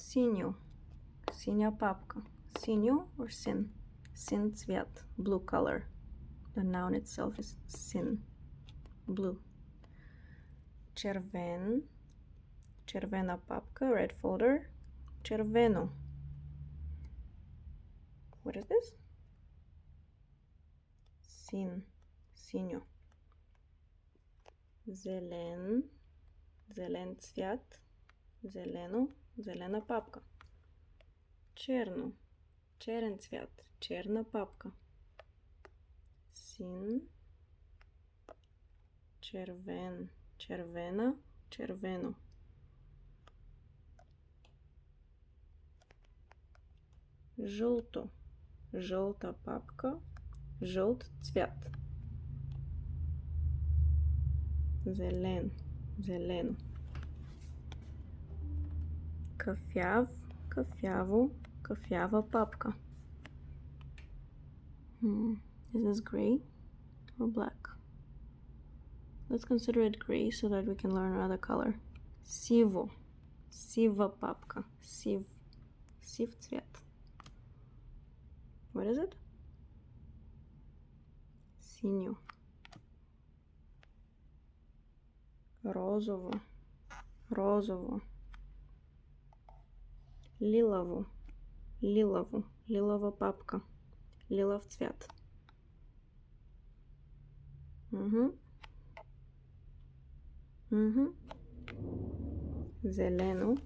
Синьо. Синя папка. Синьо or sin? Sin цвят. Blue color. The noun itself is sin. Blue. Червен. Червена папка. Red folder. Червено. What is this? Sin. Синьо. Зелен. Зелен цвят. Зелено. Зелена папка. Черно. Черен цвят. Черна папка. Син. Червен. Червена. Червено. Жълто. Жълта папка. Жълт цвят. Зелен. Зелено. Кафяв. Кафяво. Кафява папка. Is this gray or black? Let's consider it gray so that we can learn another color. Сиво. Сива папка. Сив. Сив цвет. What is it? Синьо. Розово. Розово. Лилаво. Лилаво. Лилава папка. Лилав цвят. Зелено.